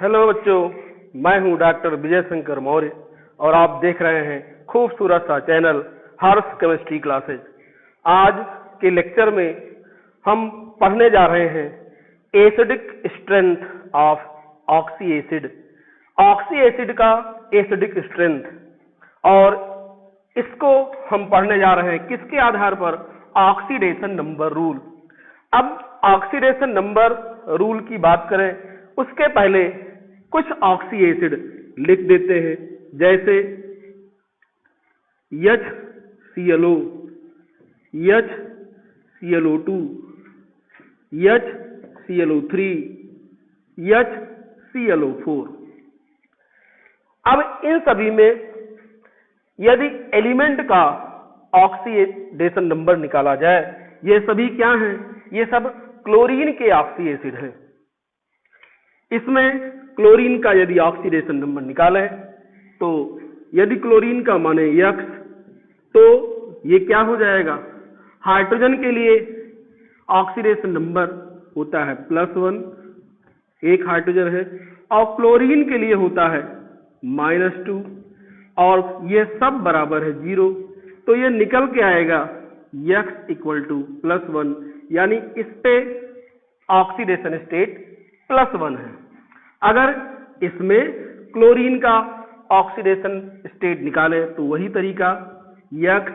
Hello बच्चों, मैं हूं डॉक्टर विजय शंकर मौर्य और आप देख रहे हैं खूबसूरत सा चैनल हर्ष केमिस्ट्री क्लासेज। आज के लेक्चर में हम पढ़ने जा रहे हैं acidic strength of oxy acid. Oxy acid का एसिडिक स्ट्रेंथ, और इसको हम पढ़ने जा रहे हैं किसके आधार पर? Oxidation number rule. अब ऑक्सीडेशन नंबर रूल की बात करें उसके पहले कुछ ऑक्सी एसिड लिख देते हैं, जैसे HClO, HClO2, HClO3, HClO4। अब इन सभी में यदि एलिमेंट का ऑक्सीडेशन नंबर निकाला जाए, ये सभी क्या हैं? ये सब क्लोरीन के ऑक्सी एसिड हैं। इसमें क्लोरीन का यदि ऑक्सीडेशन नंबर निकालें तो यदि क्लोरीन का माने X, तो ये क्या हो जाएगा? हाइड्रोजन के लिए ऑक्सीडेशन नंबर होता है +1, एक हाइड्रोजन है, और क्लोरीन के लिए होता है -2, और ये सब बराबर है 0। तो ये निकल के आएगा X = +1, यानी इस पे ऑक्सीडेशन स्टेट +1 है। अगर इसमें क्लोरीन का ऑक्सीडेशन स्टेट निकाले तो वही तरीका, X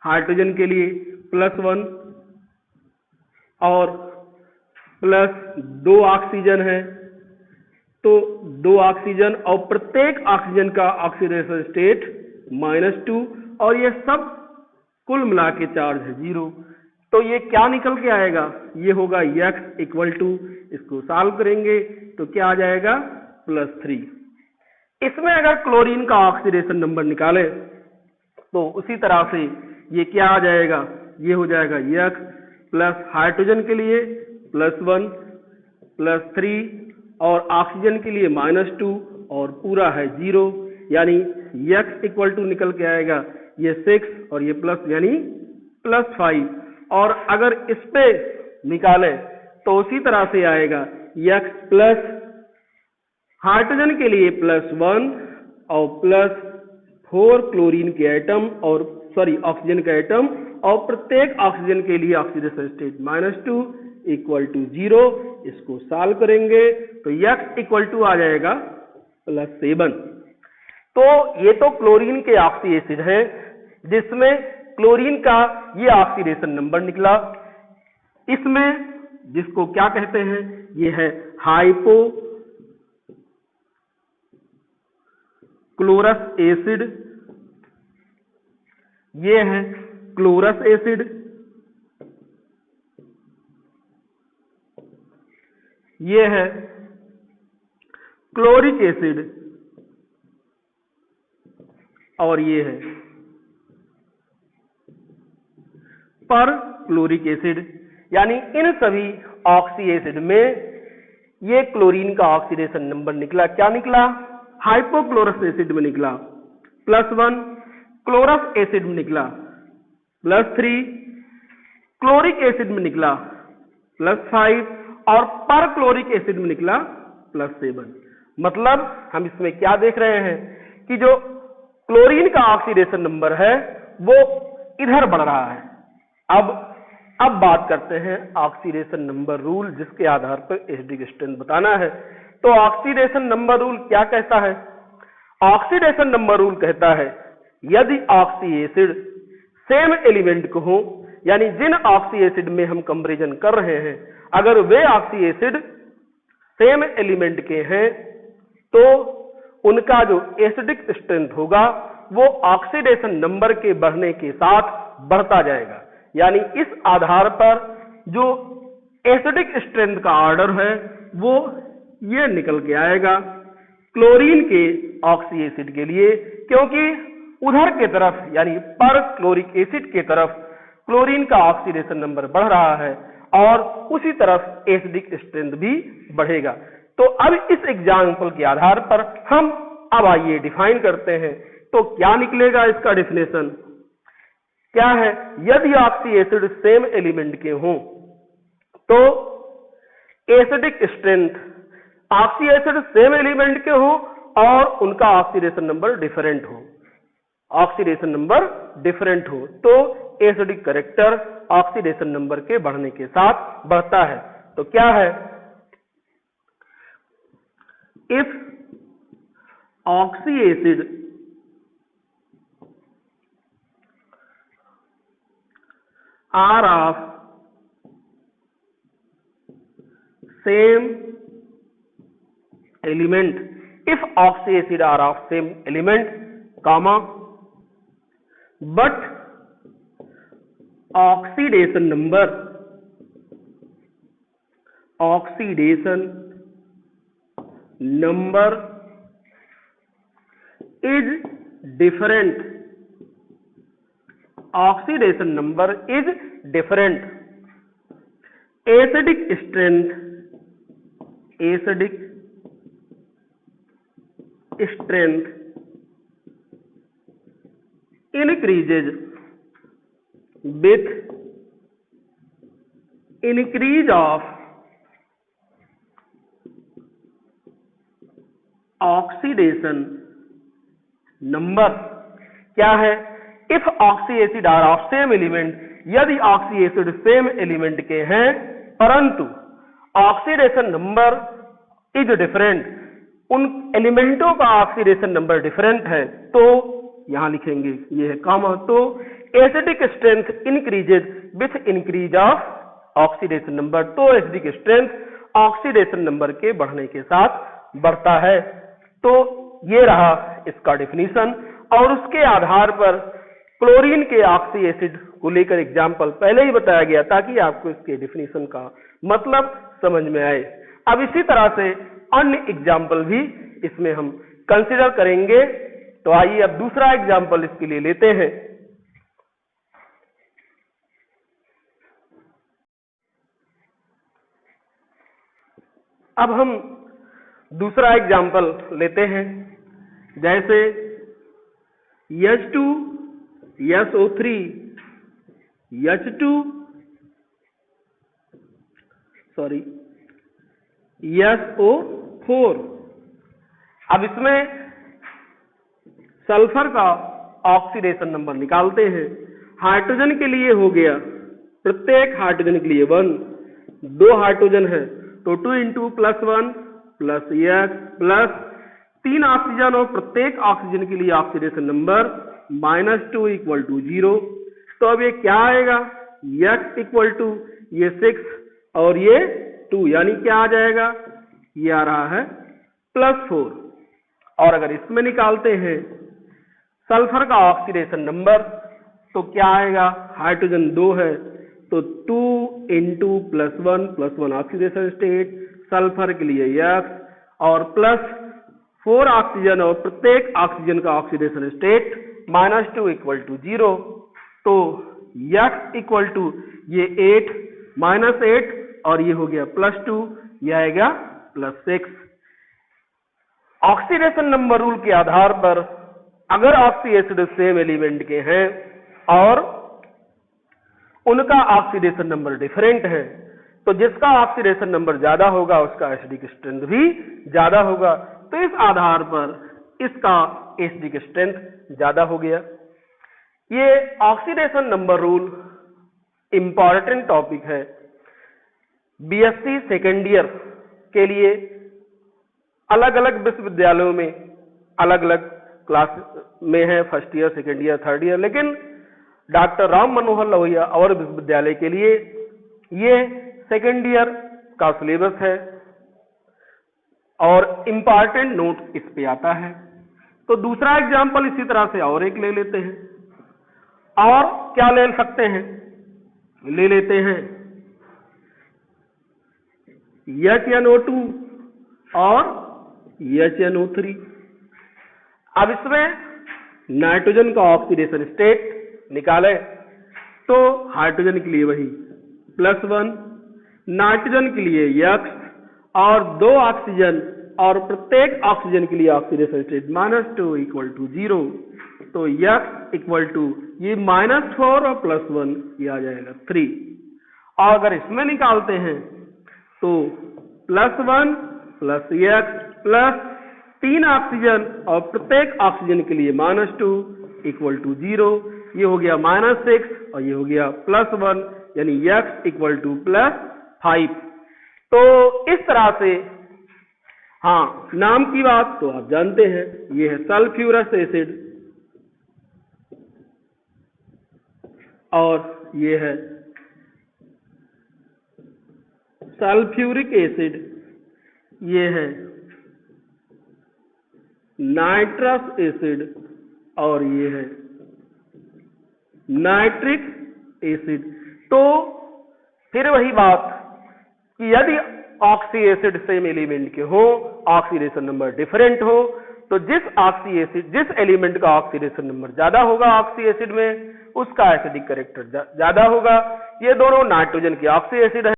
हाइड्रोजन के लिए +1 और +2 ऑक्सीजन है, तो 2 ऑक्सीजन और प्रत्येक ऑक्सीजन का ऑक्सीडेशन स्टेट -2, और ये सब कुल मिला के चार्ज है 0। तो ये क्या निकल के आएगा? ये होगा X = इसको सॉल्व करेंगे तो क्या आ जाएगा? +3। इसमें अगर क्लोरीन का ऑक्सीडेशन नंबर निकाले तो उसी तरह से ये क्या आ जाएगा? ये हो जाएगा X प्लस हाइड्रोजन के लिए +1 +3 और ऑक्सीजन के लिए -2 और पूरा है 0, यानी X = निकल के आएगा ये 6 और ये प्लस यानी +5। और अगर इस पे निकाले तो उसी तरह से आएगा X प्लस हाइड्रोजन के लिए +1 और +4 क्लोरीन के एटम और ऑक्सीजन का एटम, और प्रत्येक ऑक्सीजन के लिए ऑक्सीडेशन स्टेट -2 = 0। इसको सॉल्व करेंगे तो X = आ जाएगा +7। तो ये तो क्लोरीन के ऑक्सी एसिड है जिसमें क्लोरीन का ये ऑक्सीडेशन नंबर निकला। इसमें जिसको क्या कहते हैं? ये है हाइपोक्लोरस एसिड, ये है क्लोरस एसिड, ये है क्लोरिक एसिड, और ये है पर क्लोरिक एसिड। यानी इन सभी ऑक्सी एसिड में ये क्लोरीन का ऑक्सीडेशन नंबर निकला, क्या निकला? हाइपोक्लोरस एसिड में निकला +1, क्लोरस एसिड में निकला +3, क्लोरिक एसिड में निकला +5 और पर क्लोरिक एसिड में निकला +7। मतलब हम इसमें क्या देख रहे हैं कि जो क्लोरीन का ऑक्सीडेशन नंबर है वो इधर बढ़ रहा है। अब बात करते हैं ऑक्सीडेशन नंबर रूल, जिसके आधार पर एसिडिक स्ट्रेंथ बताना है। तो ऑक्सीडेशन नंबर रूल क्या कहता है? ऑक्सीडेशन नंबर रूल कहता है यदि ऑक्सी एसिड सेम एलिमेंट को हो, यानी जिन ऑक्सी एसिड में हम कंपैरिजन कर रहे हैं अगर वे ऑक्सी एसिड सेम एलिमेंट के हैं तो उनका जो एसिडिक स्ट्रेंथ होगा वो ऑक्सीडेशन नंबर के बढ़ने के साथ बढ़ता जाएगा। यानी इस आधार पर जो एसिडिक स्ट्रेंथ का ऑर्डर है वो ये निकल के आएगा क्लोरीन के ऑक्सी एसिड के लिए, क्योंकि उधर के तरफ यानी पर क्लोरिक एसिड के तरफ क्लोरीन का ऑक्सीडेशन नंबर बढ़ रहा है और उसी तरफ एसिडिक स्ट्रेंथ भी बढ़ेगा। तो अब इस एग्जाम्पल के आधार पर हम अब आइए डिफाइन करते हैं। तो क्या निकलेगा इसका डेफिनेशन? क्या है? यदि ऑक्सी एसिड सेम एलिमेंट के हों तो acidic strength oxy acid same element के हो और उनका ऑक्सीडेशन नंबर डिफरेंट हो, ऑक्सीडेशन नंबर डिफरेंट हो तो एसिडिक कैरेक्टर ऑक्सीडेशन नंबर के बढ़ने के साथ बढ़ता है। तो क्या है, if oxy acid are of same element, if oxy acid are of same element, comma, but oxidation number is different, oxidation number is different, acidic strength increases with increase of oxidation number। क्या है, if oxy acid are of same element, यदि oxy acid same element के हैं परंतु oxidation number is different, उन एलिमेंटों का oxidation number different है, तो यहां लिखेंगे ये है कॉमा, तो acidic strength increases with increase of oxidation number, तो एसिडिक स्ट्रेंथ ऑक्सीडेशन नंबर के बढ़ने के साथ बढ़ता है। तो ये रहा इसका डेफिनेशन, और उसके आधार पर क्लोरीन के ऑक्सी एसिड को लेकर एग्जाम्पल पहले ही बताया गया ताकि आपको इसके डेफिनेशन का मतलब समझ में आए। अब इसी तरह से अन्य एग्जाम्पल भी इसमें हम कंसिडर करेंगे। तो आइए अब दूसरा एग्जाम्पल इसके लिए लेते हैं। अब हम दूसरा एग्जाम्पल लेते हैं, जैसे H2SO3 SO4। अब इसमें सल्फर का ऑक्सीडेशन नंबर निकालते हैं। हाइड्रोजन के लिए हो गया, प्रत्येक हाइड्रोजन के लिए 1, 2 हाइड्रोजन है तो 2 into +1 plus x plus 3 oxygen और प्रत्येक ऑक्सीजन के लिए ऑक्सीडेशन नंबर -2 इक्वल टू 0। तो अब ये क्या आएगा, x इक्वल टू ये 6 और ये 2, यानी क्या आ जाएगा, ये आ रहा है +4। और अगर इसमें निकालते हैं सल्फर का ऑक्सीडेशन नंबर तो क्या आएगा, हाइड्रोजन 2 है तो 2 इंटू +1 ऑक्सीडेशन स्टेट, सल्फर के लिए x और प्लस 4 ऑक्सीजन और प्रत्येक ऑक्सीजन का ऑक्सीडेशन स्टेट -2 इक्वल टू 0। तो x इक्वल टू ये 8 -8 और ये हो गया +2, ये आएगा +6। ऑक्सीडेशन नंबर रूल के आधार पर अगर ऑक्सी एसिड सेम एलिमेंट के हैं और उनका ऑक्सीडेशन नंबर डिफरेंट है तो जिसका ऑक्सीडेशन नंबर ज्यादा होगा उसका एसिडिक स्ट्रेंथ भी ज्यादा होगा। तो इस आधार पर इसका एसिडिक स्ट्रेंथ ज्यादा हो गया। ये oxidation number rule important topic है, बीएससी सेकेंड ईयर के लिए अलग अलग विश्वविद्यालयों में अलग अलग क्लास में है, first year, second year, third year, लेकिन डॉक्टर राम मनोहर लोहिया और विश्वविद्यालय के लिए ये सेकेंड ईयर का सिलेबस है और इंपॉर्टेंट नोट इस पे आता है। तो दूसरा एग्जाम्पल इसी तरह से और एक ले लेते हैं, और क्या ले सकते हैं, ले लेते हैं HNO2 और HNO3। अब इसमें नाइट्रोजन का ऑक्सीडेशन स्टेट निकाले तो हाइड्रोजन के लिए वही +1, नाइट्रोजन के लिए x और 2 ऑक्सीजन और प्रत्येक ऑक्सीजन के लिए ऑक्सीडेशन स्टेट -2 इक्वल टू 0। तो x इक्वल टू ये -4 और +1 ये आ जाएगा 3। और अगर इसमें निकालते हैं तो +1 प्लस एक्स प्लस 3 ऑक्सीजन और प्रत्येक ऑक्सीजन के लिए -2 इक्वल टू 0। ये हो गया -6 और ये हो गया +1 यानी x इक्वल टू +5। तो इस तरह से, हाँ नाम की बात तो आप जानते हैं, ये है सल्फ्यूरस एसिड और ये है सल्फ्यूरिक एसिड, ये है नाइट्रस एसिड और ये है नाइट्रिक एसिड। तो फिर वही बात कि यदि ऑक्सी एसिड सेम एलिमेंट के हो, ऑक्सीडेशन नंबर डिफरेंट हो, तो जिस एलिमेंट का ऑक्सीडेशन नंबर ज्यादा होगा ऑक्सी एसिड में, उसका एसिडिक कैरेक्टर ज्यादा होगा। ये दोनों नाइट्रोजन के ऑक्सी एसिड है।